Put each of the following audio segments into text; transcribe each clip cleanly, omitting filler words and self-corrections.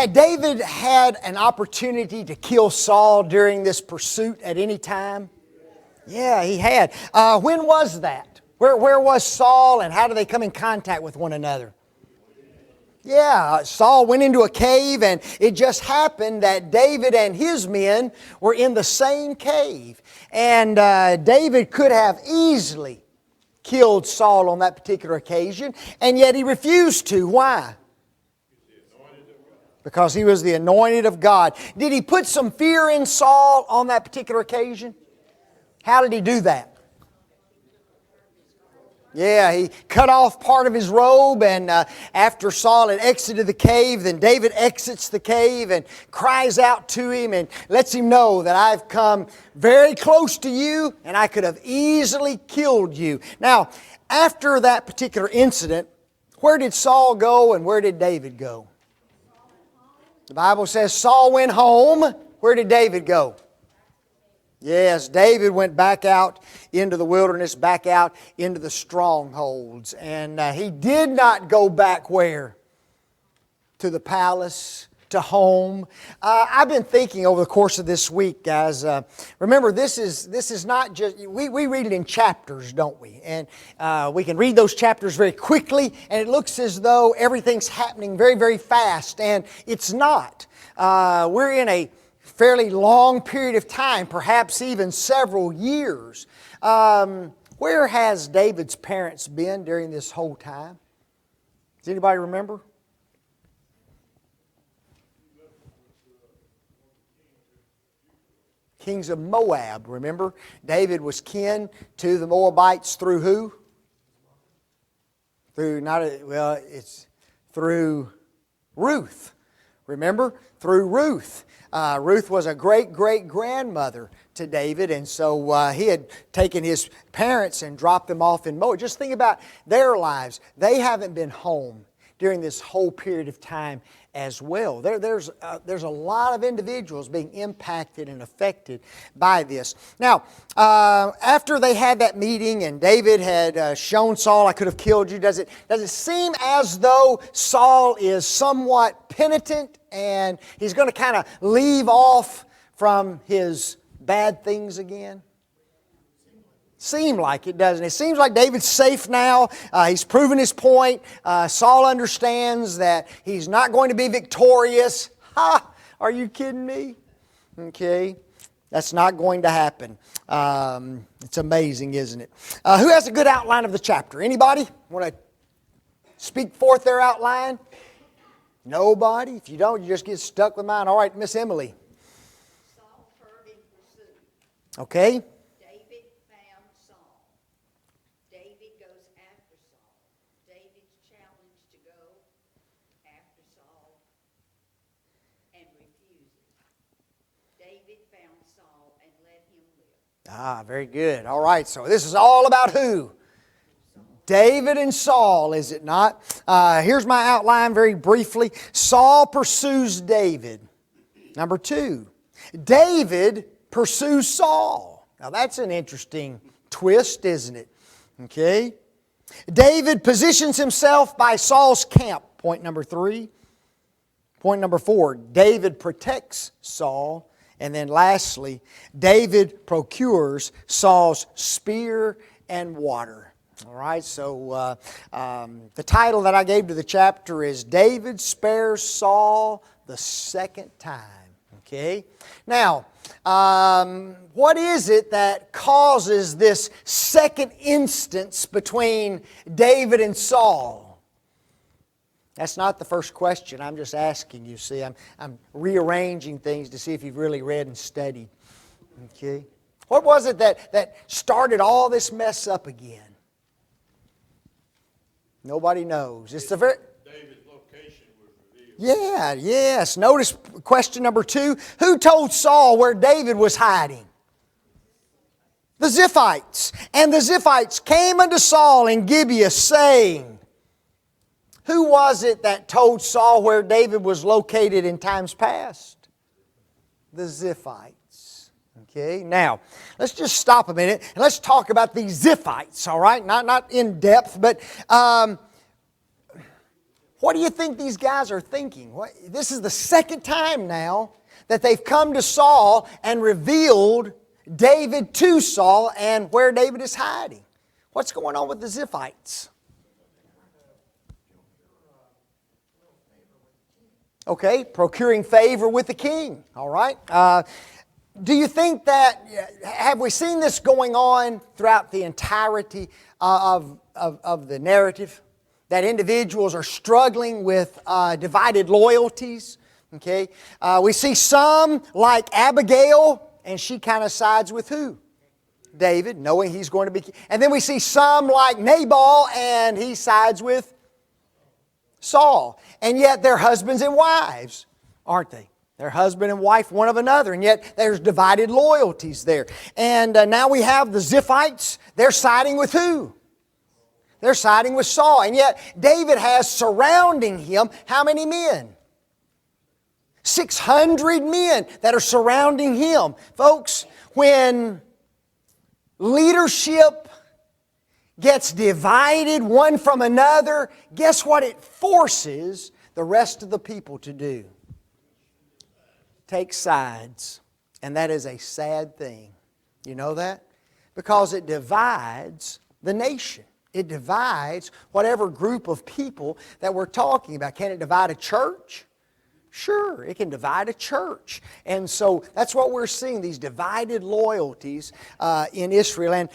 Had David had an opportunity to kill Saul during this pursuit at any time? Yeah, he had. When was that? Where was Saul and how did they come in contact with one another? Yeah, Saul went into a cave and it just happened that David and his men were in the same cave. And David could have easily killed Saul on that particular occasion, and yet he refused to. Why? Because he was the anointed of God. Did he put some fear in Saul on that particular occasion? How did he do that? Yeah, he cut off part of his robe, and after Saul had exited the cave, then David exits the cave and cries out to him and lets him know that I've come very close to you and I could have easily killed you. Now, after that particular incident, where did Saul go and where did David go? The Bible says Saul went home. Where did David go? Yes, David went back out into the wilderness, back out into the strongholds. And he did not go back where? To the palace, to home. I've been thinking over the course of this week, guys. Remember, this is not just, we read it in chapters, don't we? And we can read those chapters very quickly, and it looks as though everything's happening very, very fast. And it's not. We're in a fairly long period of time, perhaps even several years. Where has David's parents been during this whole time? Does anybody remember? Kings of Moab, remember? David was kin to the Moabites through who? It's through Ruth. Remember? Through Ruth. Ruth was a great-great-grandmother to David, and so he had taken his parents and dropped them off in Moab. Just think about their lives. They haven't been home during this whole period of time as well. There's a lot of individuals being impacted and affected by this. Now, after they had that meeting and David had shown Saul, I could have killed you, does it seem as though Saul is somewhat penitent and he's going to kind of leave off from his bad things again? Seem like it, doesn't it? It seems like David's safe now. He's proven his point. Saul understands that he's not going to be victorious. Ha! Are you kidding me? Okay. That's not going to happen. It's amazing, isn't it? Who has a good outline of the chapter? Anybody want to speak forth their outline? Nobody? If you don't, you just get stuck with mine. All right, Miss Emily. Saul heard in pursuit. Okay. David found Saul. David goes after Saul. David's challenged to go after Saul and refuses. David found Saul and let him live. Very good. All right, so this is all about who? David and Saul, is it not? Here's my outline very briefly. Saul pursues David. Number 2, David pursues Saul. Now that's an interesting twist, isn't it? Okay. David positions himself by Saul's camp. Point number 3. Point number 4, David protects Saul. And then lastly, David procures Saul's spear and water. All right, so the title that I gave to the chapter is David Spares Saul the Second Time. Okay? Now, what is it that causes this second instance between David and Saul? That's not the first question. I'm just asking you. See, I'm rearranging things to see if you've really read and studied. Okay? What was it that started all this mess up again? Nobody knows. It's the very... David's location was revealed. Yeah, yes. Notice question number 2. Who told Saul where David was hiding? The Ziphites. And the Ziphites came unto Saul in Gibeah, saying... Who was it that told Saul where David was located in times past? The Ziphites. Okay, now, let's just stop a minute and let's talk about these Ziphites, all right? Not in depth, but What do you think these guys are thinking? This is the second time now that they've come to Saul and revealed David to Saul and where David is hiding. What's going on with the Ziphites? Okay, procuring favor with the king. All right. Do you think that, have we seen this going on throughout the entirety of the narrative? That individuals are struggling with divided loyalties. Okay, we see some like Abigail, and she kind of sides with who? David, knowing he's going to be. And then we see some like Nabal, and he sides with Saul. And yet they're husbands and wives, aren't they? They're husband and wife one of another, and yet there's divided loyalties there. And now we have the Ziphites. They're siding with who? They're siding with Saul. And yet David has surrounding him how many men? 600 men that are surrounding him. Folks, when leadership gets divided one from another, guess what it forces the rest of the people to do? Take sides. And that is a sad thing. You know that? Because it divides the nation. It divides whatever group of people that we're talking about. Can it divide a church? Sure, it can divide a church. And so that's what we're seeing, these divided loyalties in Israel. And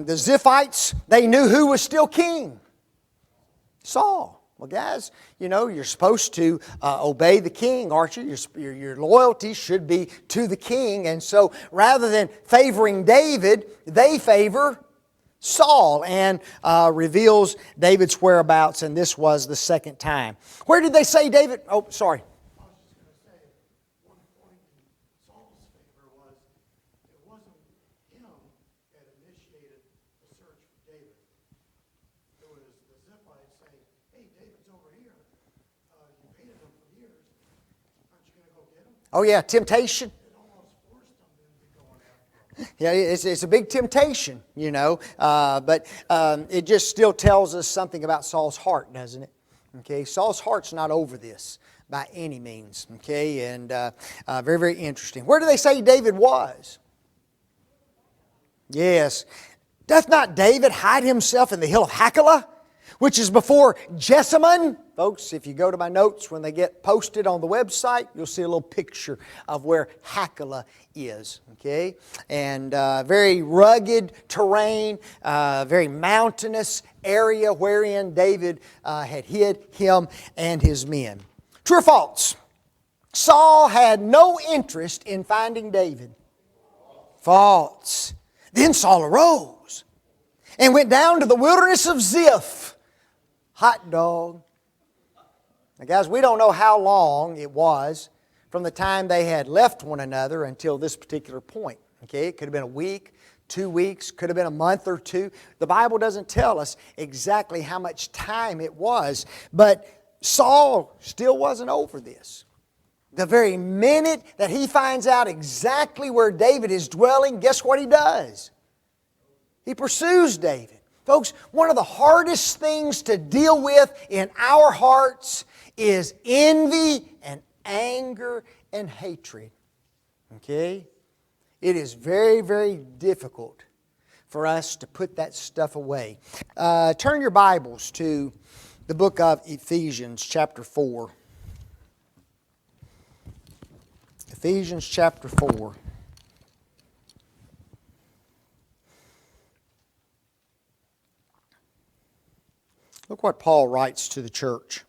the Ziphites, they knew who was still king. Saul. Well, guys, you know, you're supposed to obey the king, aren't you? Your loyalty should be to the king. And so rather than favoring David, they favor Saul, and reveals David's whereabouts, and this was the second time. Where did they say David? Oh, sorry. I was just going to say, one point in Saul's favor was it wasn't him that initiated the search for David. It was the Ziphites saying, hey, David's over here. You hated him for years. Aren't you going to go get him? Oh, yeah, temptation. It almost forced them to be going after him. Yeah, it's a big temptation, you know, but it just still tells us something about Saul's heart, doesn't it? Okay, Saul's heart's not over this by any means, okay, and very, very interesting. Where do they say David was? Yes. Doth not David hide himself in the hill of Hachilah, which is before Jessamine? Folks, if you go to my notes when they get posted on the website, you'll see a little picture of where Hachilah is. Okay? And very rugged terrain, very mountainous area wherein David had hid him and his men. True or false? Saul had no interest in finding David. False. Then Saul arose and went down to the wilderness of Ziph. Hot dog. Now guys, we don't know how long it was from the time they had left one another until this particular point. Okay, it could have been a week, 2 weeks, could have been a month or two. The Bible doesn't tell us exactly how much time it was, but Saul still wasn't over this. The very minute that he finds out exactly where David is dwelling, guess what he does? He pursues David. Folks, one of the hardest things to deal with in our hearts is envy and anger and hatred. Okay? It is very, very difficult for us to put that stuff away. Turn your Bibles to the book of Ephesians chapter 4. Ephesians chapter 4. Look what Paul writes to the church.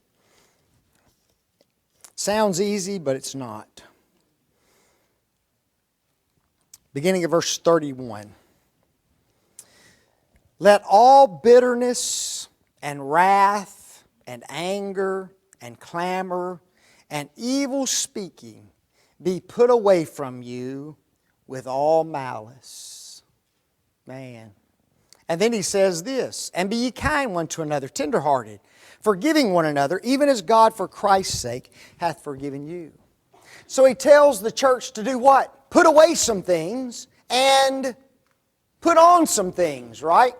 Sounds easy, but it's not. Beginning of verse 31. Let all bitterness and wrath and anger and clamor and evil speaking be put away from you with all malice. Man. And then he says this, and be ye kind one to another, tenderhearted, forgiving one another, even as God for Christ's sake hath forgiven you. So he tells the church to do what? Put away some things and put on some things, right?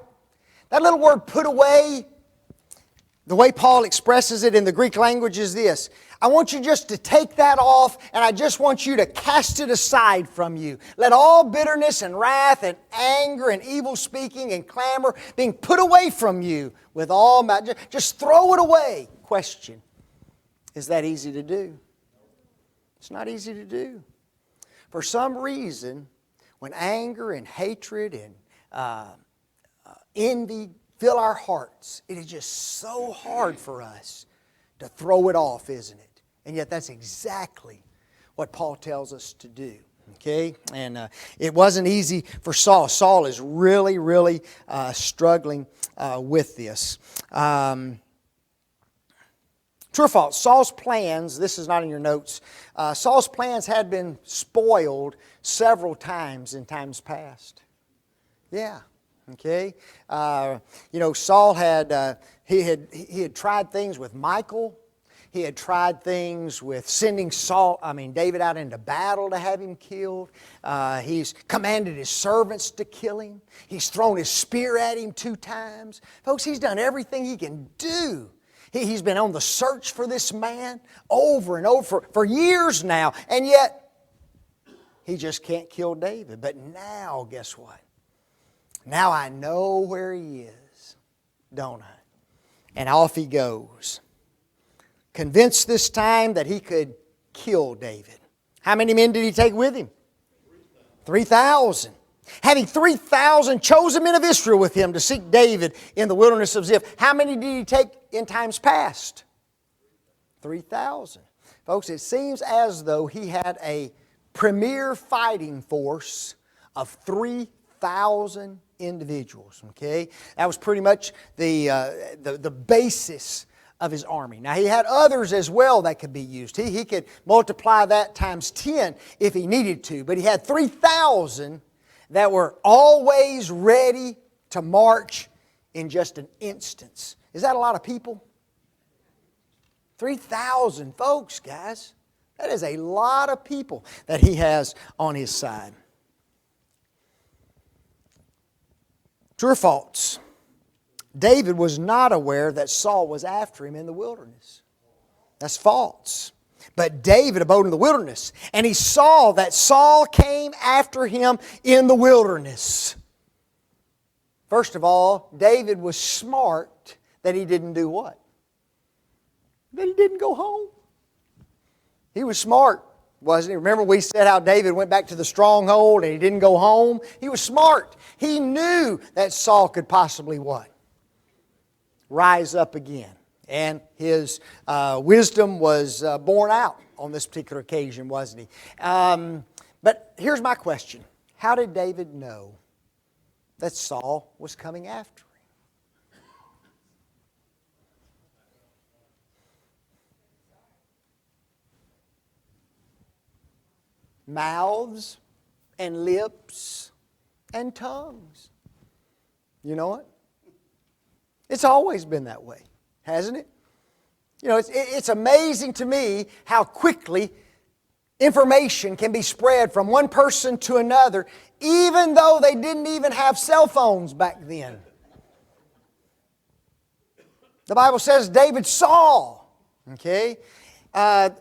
That little word put away, The way Paul expresses it in the Greek language is this: I want you just to take that off, and I just want you to cast it aside from you. Let all bitterness and wrath and anger and evil speaking and clamor being put away from you with all just throw it away. Question: is that easy to do? It's not easy to do. For some reason, when anger and hatred and envy fill our hearts, it is just so hard for us to throw it off, isn't it? And yet that's exactly what Paul tells us to do. Okay? And it wasn't easy for Saul. Saul is really, really struggling with this. True or false? Saul's plans, this is not in your notes, Saul's plans had been spoiled several times in times past. Yeah. Okay? Saul had, he had tried things with Michal. He had tried things with sending David out into battle to have him killed. He's commanded his servants to kill him. He's thrown his spear at him 2 times. Folks, he's done everything he can do. He's been on the search for this man over and over for years now, and yet he just can't kill David. But now, guess what? Now I know where he is, don't I? And off he goes. Convinced this time that he could kill David. How many men did he take with him? 3,000. Having 3,000 chosen men of Israel with him to seek David in the wilderness of Ziph. How many did he take in times past? 3,000. Folks, it seems as though he had a premier fighting force of 3,000 individuals. Okay? That was pretty much the basis of his army. Now he had others as well that could be used. He could multiply that times 10 if he needed to. But he had 3,000 that were always ready to march in just an instance. Is that a lot of people? 3,000 folks, guys. That is a lot of people that he has on his side. True or false? David was not aware that Saul was after him in the wilderness. That's false. But David abode in the wilderness, and he saw that Saul came after him in the wilderness. First of all, David was smart that he didn't do what? That he didn't go home. He was smart, wasn't he? Remember we said how David went back to the stronghold and he didn't go home? He was smart. He knew that Saul could possibly what? Rise up again. And his wisdom was borne out on this particular occasion, wasn't he? But here's my question. How did David know that Saul was coming after him? Mouths and lips and tongues. You know what? It's always been that way, hasn't it? You know, it's amazing to me how quickly information can be spread from one person to another, even though they didn't even have cell phones back then. The Bible says David saw, okay?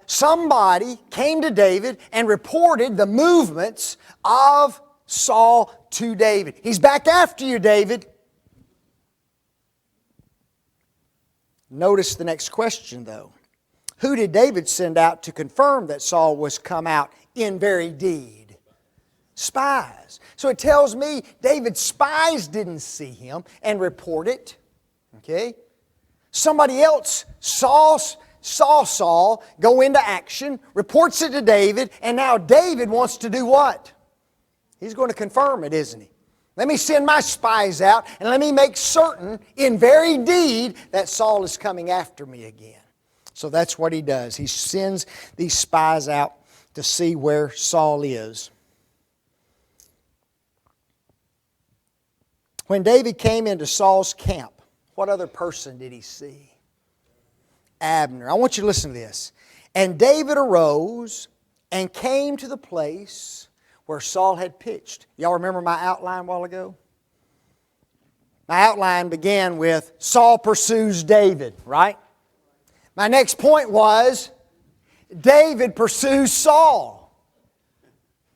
Somebody came to David and reported the movements of Saul to David. He's back after you, David. Notice the next question, though. Who did David send out to confirm that Saul was come out in very deed? Spies. So it tells me David's spies didn't see him and report it. Okay? Somebody else saw Saul go into action, reports it to David, and now David wants to do what? He's going to confirm it, isn't he? Let me send my spies out and let me make certain in very deed that Saul is coming after me again. So that's what he does. He sends these spies out to see where Saul is. When David came into Saul's camp, what other person did he see? Abner. I want you to listen to this. And David arose and came to the place where Saul had pitched. Y'all remember my outline a while ago? My outline began with Saul pursues David, right? My next point was David pursues Saul.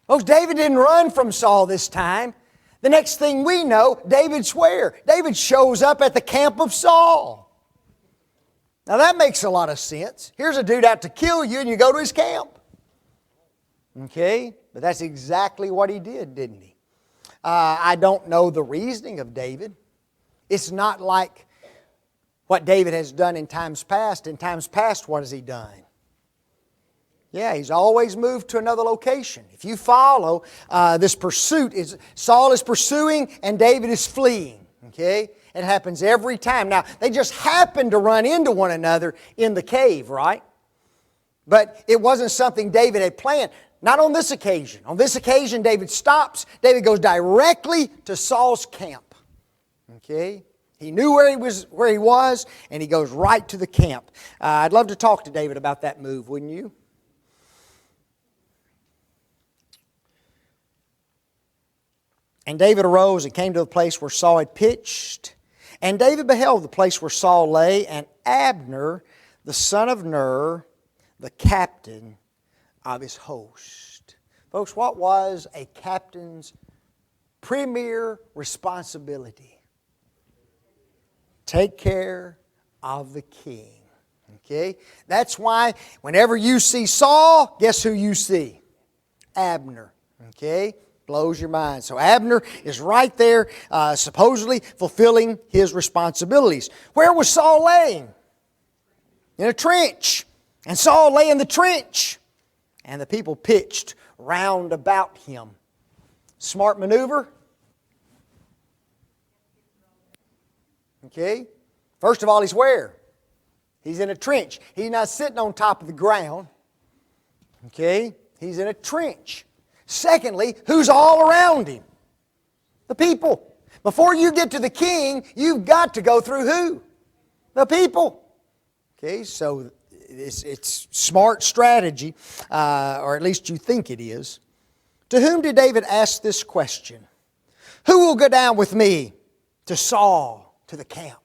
Folks, David didn't run from Saul this time. The next thing we know, David's where? David shows up at the camp of Saul. Now that makes a lot of sense. Here's a dude out to kill you and you go to his camp. Okay? But that's exactly what he did, didn't he? I don't know the reasoning of David. It's not like what David has done in times past. In times past, what has he done? Yeah, he's always moved to another location. If you follow this pursuit, Saul is pursuing and David is fleeing. Okay? It happens every time. Now, they just happen to run into one another in the cave, right? But it wasn't something David had planned. Not on this occasion. On this occasion, David stops. David goes directly to Saul's camp. Okay? He knew where he was, and he goes right to the camp. I'd love to talk to David about that move, wouldn't you? And David arose and came to the place where Saul had pitched. And David beheld the place where Saul lay, and Abner, the son of Ner, the captain of his host. Folks, what was a captain's premier responsibility? Take care of the king. Okay? That's why whenever you see Saul, guess who you see? Abner. Okay? Blows your mind. So Abner is right there, supposedly fulfilling his responsibilities. Where was Saul laying? In a trench. And Saul lay in the trench. And the people pitched round about him. Smart maneuver? Okay. First of all, he's where? He's in a trench. He's not sitting on top of the ground. Okay. He's in a trench. Secondly, who's all around him? The people. Before you get to the king, you've got to go through who? The people. Okay, so it's smart strategy, or at least you think it is. To whom did David ask this question? Who will go down with me to Saul, to the camp?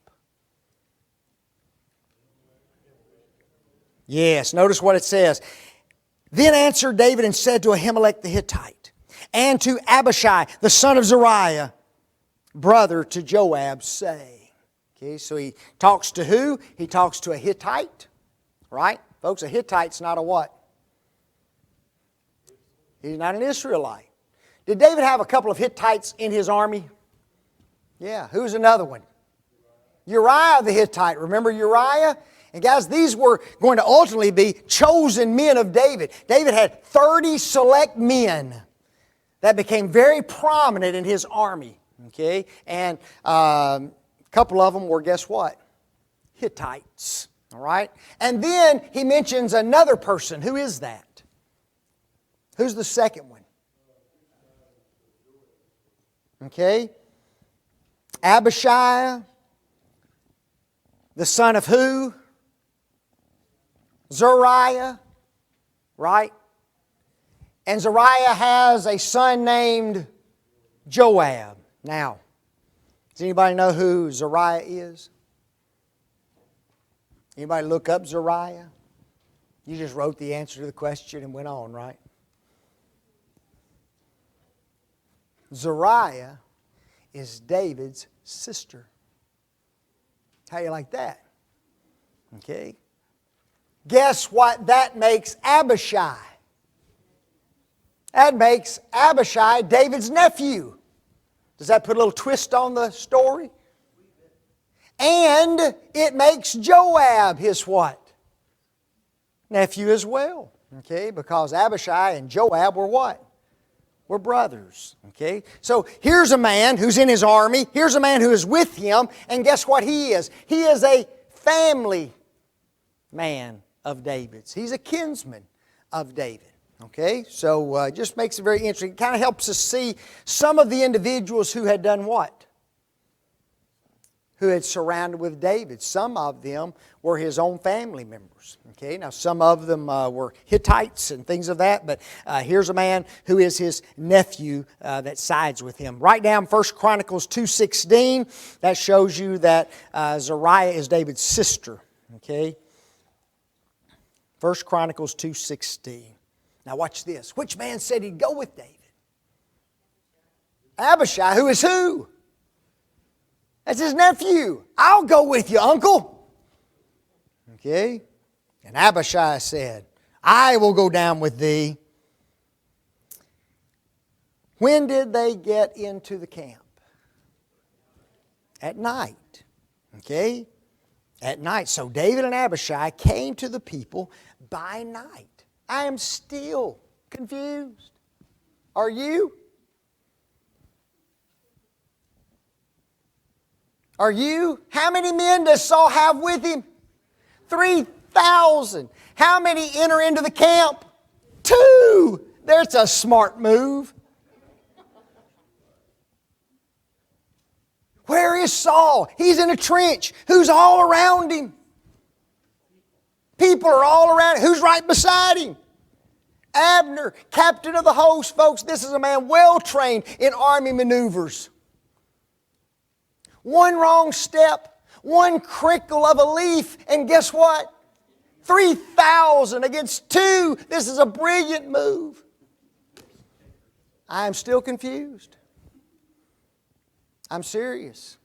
Yes, notice what it says. Then answered David and said to Ahimelech the Hittite, and to Abishai the son of Zeruiah, brother to Joab, saying. Okay, so he talks to who? He talks to a Hittite, right? Folks, a Hittite's not a what? He's not an Israelite. Did David have a couple of Hittites in his army? Yeah, who's another one? Uriah the Hittite. Remember Uriah? And guys, these were going to ultimately be chosen men of David. David had 30 select men that became very prominent in his army. Okay? And a couple of them were, guess what? Hittites. All right? And then he mentions another person. Who is that? Who's the second one? Okay? Abishai, the son of who? Zeruiah, right? And Zeruiah has a son named Joab. Now, does anybody know who Zeruiah is? Anybody look up Zeruiah? You just wrote the answer to the question and went on, right? Zeruiah is David's sister. How you like that? Okay. Guess what that makes Abishai? That makes Abishai David's nephew. Does that put a little twist on the story? And it makes Joab his what? Nephew as well. Okay, because Abishai and Joab were what? Were brothers. Okay, so here's a man who's in his army. Here's a man who is with him. And guess what he is? He is a family man of David's. He's a kinsman of David. Okay, so it just makes it very interesting. It kind of helps us see some of the individuals who had done what? who had surrounded with David. Some of them were his own family members. Okay, now some of them were Hittites and things of that, but here's a man who is his nephew that sides with him. Write down 1 Chronicles 2:16. That shows you that Zeruiah is David's sister. Okay, 1 Chronicles 2:16. Now watch this. Which man said he'd go with David? Abishai, who is who? That's his nephew. I'll go with you, uncle. Okay? And Abishai said, I will go down with thee. When did they get into the camp? At night. Okay? At night. So David and Abishai came to the people by night. I am still confused. Are you? Are you? How many men does Saul have with him? 3,000. How many enter into the camp? 2. There's a smart move. Where is Saul? He's in a trench. Who's all around him? People are all around him. Who's right beside him? Abner, captain of the host. Folks, this is a man well trained in army maneuvers. One wrong step, one crinkle of a leaf, and guess what? 3,000 against 2. This is a brilliant move. I am still confused. I'm serious.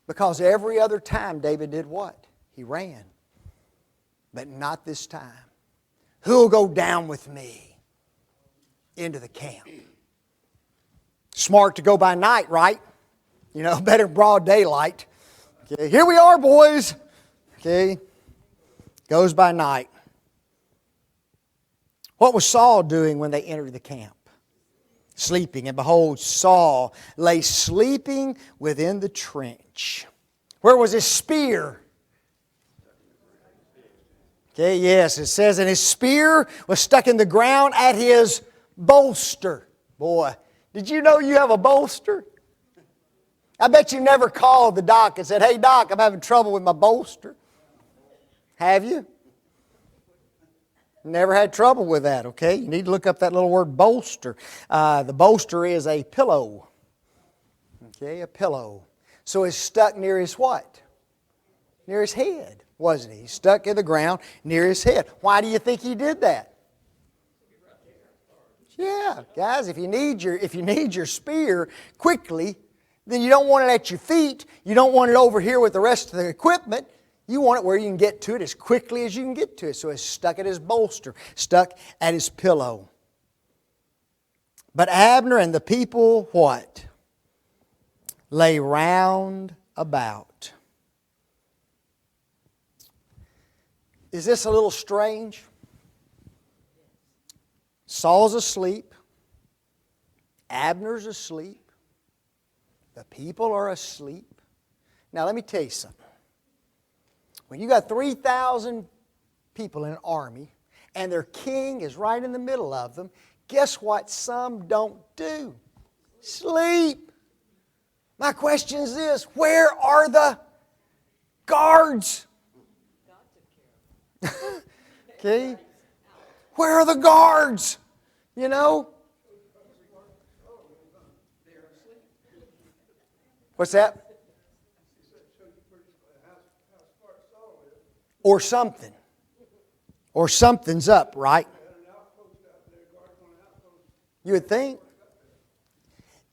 Because every other time David did what? He ran. But not this time. Who'll go down with me into the camp? Smart to go by night, right? You know, better broad daylight. Okay, here we are, boys. Okay, goes by night. What was Saul doing when they entered the camp? Sleeping. And behold, Saul lay sleeping within the trench. Where was his spear? Okay, yes, it says, and his spear was stuck in the ground at his bolster. Boy, did you know you have a bolster? I bet you never called the doc and said, hey, doc, I'm having trouble with my bolster. Have you? Never had trouble with that, okay? You need to look up that little word bolster. The bolster is a pillow. Okay, a pillow. So it's stuck near his what? Near his head, wasn't he? He's stuck in the ground near his head. Why do you think he did that? Yeah, guys, if you need your spear quickly, then you don't want it at your feet. You don't want it over here with the rest of the equipment. You want it where you can get to it as quickly as you can get to it. So it's stuck at his bolster, stuck at his pillow. But Abner and the people, what? Lay round about. Is this a little strange? Saul's asleep. Abner's asleep. The people are asleep. Now let me tell you something. When you got 3,000 people in an army and their king is right in the middle of them, guess what some don't do? Sleep. My question is this, where are the guards? Okay? Where are the guards? You know? What's that? Or something. Or something's up, right? You would think.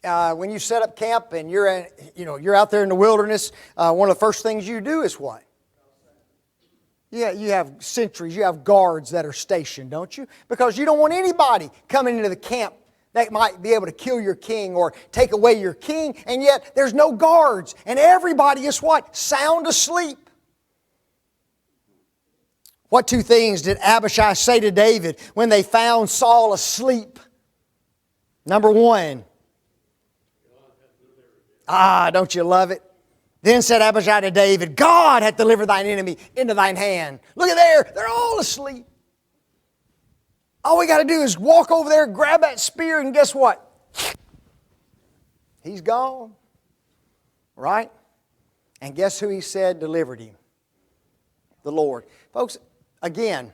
When you set up camp and you're out there in the wilderness, one of the first things you do is what? Yeah, you have sentries, you have guards that are stationed, don't you? Because you don't want anybody coming into the camp that might be able to kill your king or take away your king, and yet there's no guards, and everybody is what? Sound asleep. What 2 things did Abishai say to David when they found Saul asleep? Number 1. Don't you love it? Then said Abishai to David, God hath delivered thine enemy into thine hand. Look at there, they're all asleep. All we got to do is walk over there, grab that spear, and guess what? He's gone. Right? And guess who he said delivered him? The Lord. Folks, again,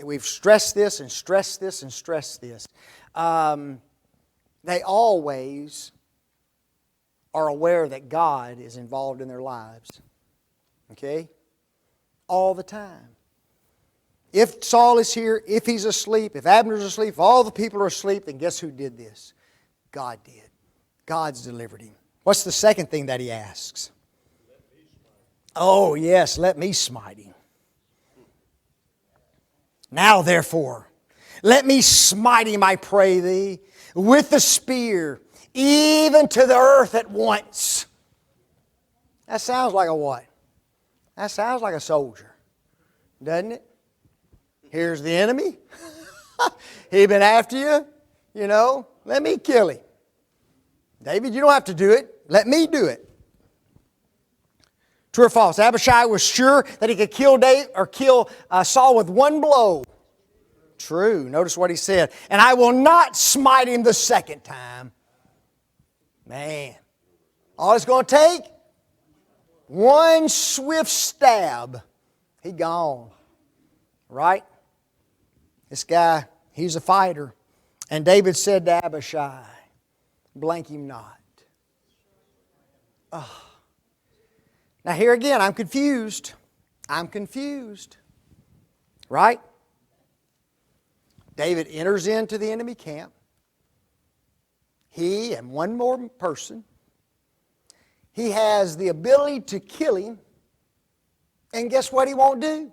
we've stressed this and stressed this and stressed this. They always are aware that God is involved in their lives. Okay? All the time. If Saul is here, if he's asleep, if Abner's asleep, if all the people are asleep, then guess who did this? God did. God's delivered him. What's the second thing that he asks? Oh, yes, let me smite him. Now, therefore, let me smite him, I pray thee, with the spear, even to the earth at once. That sounds like a what? That sounds like a soldier, doesn't it? Here's the enemy. He been after you. You know, let me kill him. David, you don't have to do it. Let me do it. True or false? Abishai was sure that he could kill Saul with one blow. True. Notice what he said. And I will not smite him the second time. Man. All it's going to take? One swift stab. He gone. Right? This guy, he's a fighter. And David said to Abishai, blank him not. Oh. Now here again, I'm confused. I'm confused. Right? David enters into the enemy camp. He and one more person. He has the ability to kill him. And guess what he won't do?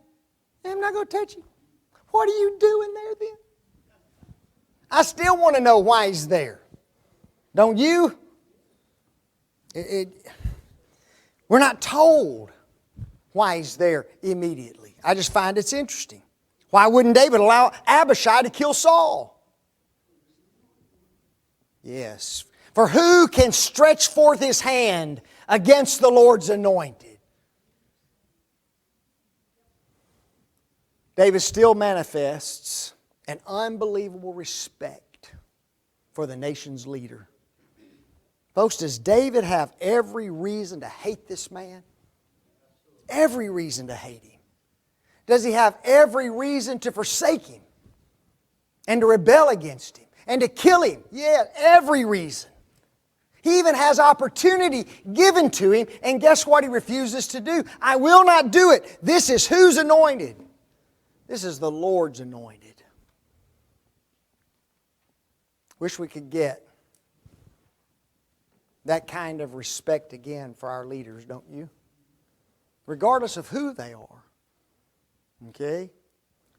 I'm not going to touch him. What are you doing there then? I still want to know why he's there. Don't you? We're not told why he's there immediately. I just find it's interesting. Why wouldn't David allow Abishai to kill Saul? Yes. For who can stretch forth his hand against the Lord's anointed? David still manifests an unbelievable respect for the nation's leader. Folks, does David have every reason to hate this man? Every reason to hate him. Does he have every reason to forsake him and to rebel against him and to kill him? Yeah, every reason. He even has opportunity given to him, and guess what he refuses to do? I will not do it. This is whose anointed? This is the Lord's anointed. Wish we could get that kind of respect again for our leaders, don't you? Regardless of who they are. Okay?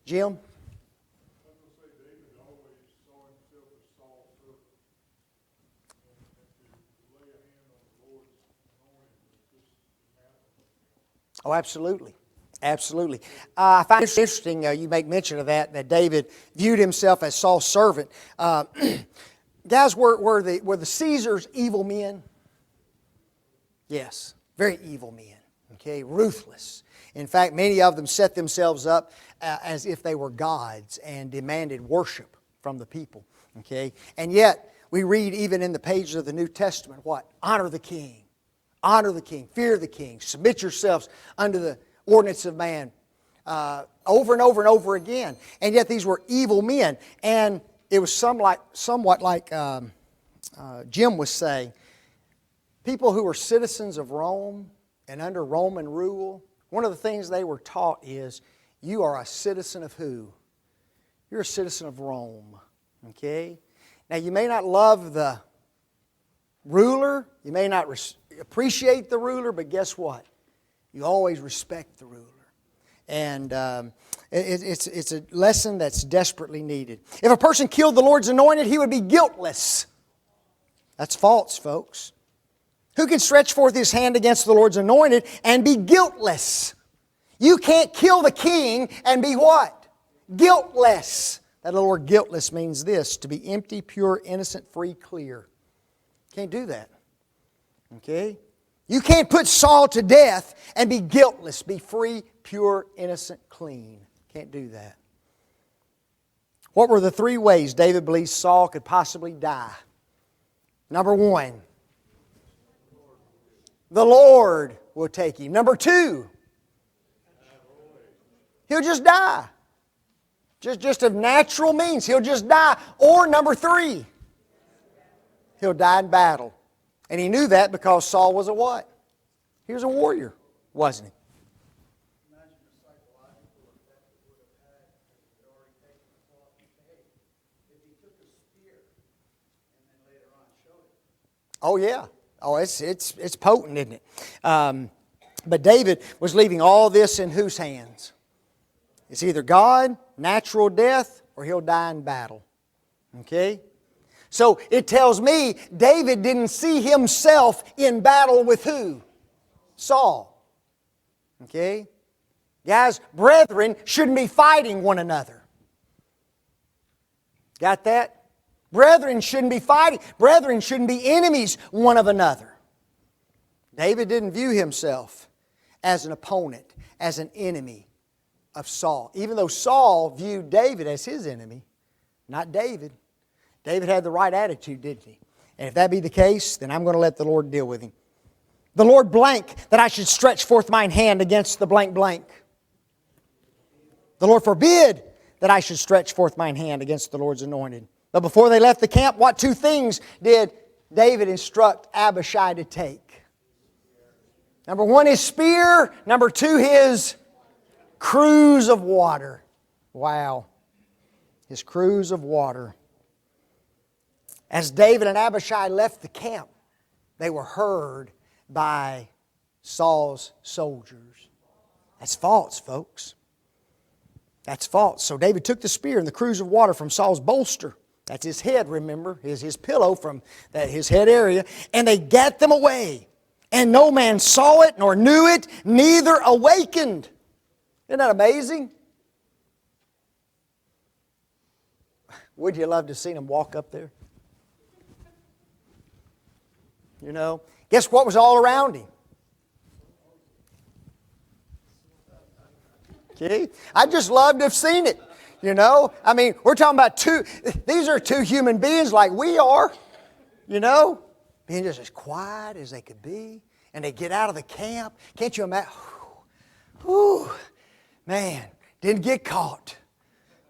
Jim? I was going to say David always saw himself as Saul's servant. And to lay a hand on the Lord's anointing was just anathema. Oh, absolutely. Absolutely. I find it interesting, you make mention of that David viewed himself as Saul's servant. Guys, were the Caesars evil men? Yes, very evil men. Okay, ruthless. In fact, many of them set themselves up as if they were gods and demanded worship from the people. Okay, and yet we read even in the pages of the New Testament what? Honor the king. Honor the king. Fear the king. Submit yourselves unto the ordinance of man. Over and over and over again. And yet these were evil men. And it was somewhat like Jim was saying. People who were citizens of Rome and under Roman rule, one of the things they were taught is, you are a citizen of who? You're a citizen of Rome. Okay? Now you may not love the ruler, you may not appreciate the ruler, but guess what? You always respect the ruler. And it's a lesson that's desperately needed. If a person killed the Lord's anointed, he would be guiltless. That's false, folks. Who can stretch forth his hand against the Lord's anointed and be guiltless? You can't kill the king and be what? Guiltless. That little word guiltless means this, to be empty, pure, innocent, free, clear. Can't do that. Okay? You can't put Saul to death and be guiltless, be free, pure, innocent, clean. Can't do that. What were the three ways David believes Saul could possibly die? Number one, the Lord will take him. Number 2, he'll just die. Just of natural means, he'll just die. Or number 3, he'll die in battle. And he knew that because Saul was a what? He was a warrior, wasn't he? Imagine the psychological effect it would have had if he had already taken the thought, hey, if he took a spear and then later on showed it. Oh, yeah. Oh, it's potent, isn't it? But David was leaving all this in whose hands? It's either God, natural death, or he'll die in battle. Okay? So it tells me David didn't see himself in battle with who? Saul. Okay? Guys, brethren shouldn't be fighting one another. Got that? Brethren shouldn't be fighting. Brethren shouldn't be enemies one of another. David didn't view himself as an opponent, as an enemy of Saul. Even though Saul viewed David as his enemy, not David. David had the right attitude, didn't he? And if that be the case, then I'm going to let the Lord deal with him. The Lord blank that I should stretch forth mine hand against the blank blank. The Lord forbid that I should stretch forth mine hand against the Lord's anointed. But before they left the camp, what 2 things did David instruct Abishai to take? Number 1, his spear. Number 2, his cruse of water. Wow. His cruse of water. As David and Abishai left the camp, they were heard by Saul's soldiers. That's false, folks. That's false. So David took the spear and the cruse of water from Saul's bolster. That's his head, remember, his pillow from his head area. And they gat them away. And no man saw it nor knew it, neither awakened. Isn't that amazing? Would you love to see them walk up there? You know, guess what was all around him? Okay, I'd just love to have seen it. You know, I mean, we're talking about these are 2 human beings like we are, you know, being just as quiet as they could be. And they get out of the camp. Can't you imagine? Whew, man, didn't get caught.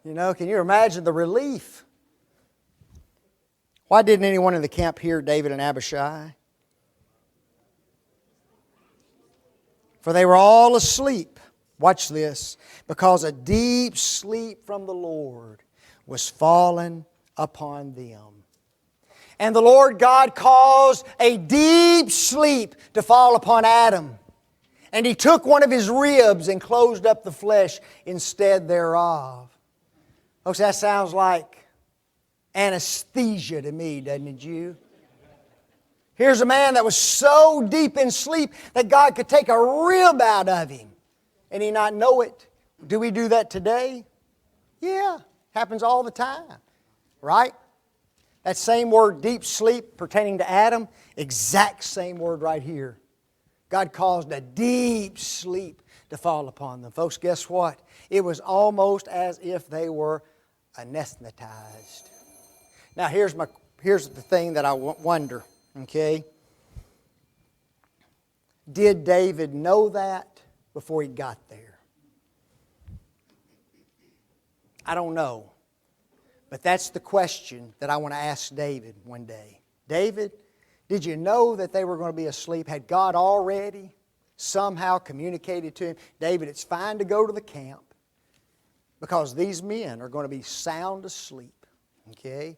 You know, can you imagine the relief? Why didn't anyone in the camp hear David and Abishai? For they were all asleep. Watch this. Because a deep sleep from the Lord was fallen upon them. And the Lord God caused a deep sleep to fall upon Adam. And He took one of his ribs and closed up the flesh instead thereof. Folks, that sounds like anesthesia to me, doesn't it, you? Here's a man that was so deep in sleep that God could take a rib out of him and he not know it. Do we do that today? Yeah, happens all the time, right? That same word, deep sleep, pertaining to Adam, exact same word right here. God caused a deep sleep to fall upon them. Folks, guess what? It was almost as if they were anesthetized. Now, here's the thing that I wonder, okay? Did David know that before he got there? I don't know. But that's the question that I want to ask David one day. David, did you know that they were going to be asleep? Had God already somehow communicated to him, David, it's fine to go to the camp because these men are going to be sound asleep. Okay?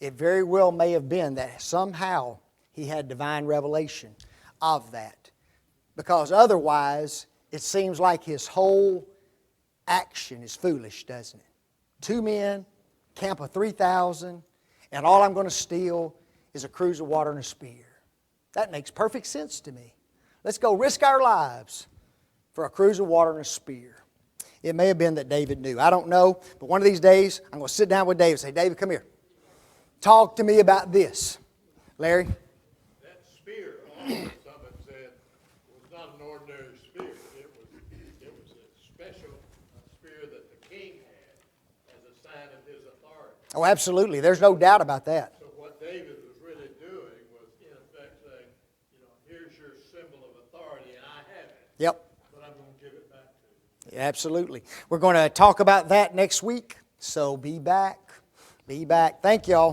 It very well may have been that somehow he had divine revelation of that. Because otherwise, it seems like his whole action is foolish, doesn't it? 2 men, camp of 3,000, and all I'm going to steal is a cruse of water and a spear. That makes perfect sense to me. Let's go risk our lives for a cruse of water and a spear. It may have been that David knew. I don't know, but one of these days, I'm going to sit down with David and say, David, come here. Talk to me about this. Larry? That spear, someone said, was not an ordinary spear. It was a special spear that the king had as a sign of his authority. Oh, absolutely. There's no doubt about that. So what David was really doing was, in effect, saying, here's your symbol Absolutely. We're going to talk about that next week, so be back. Be back. Thank y'all.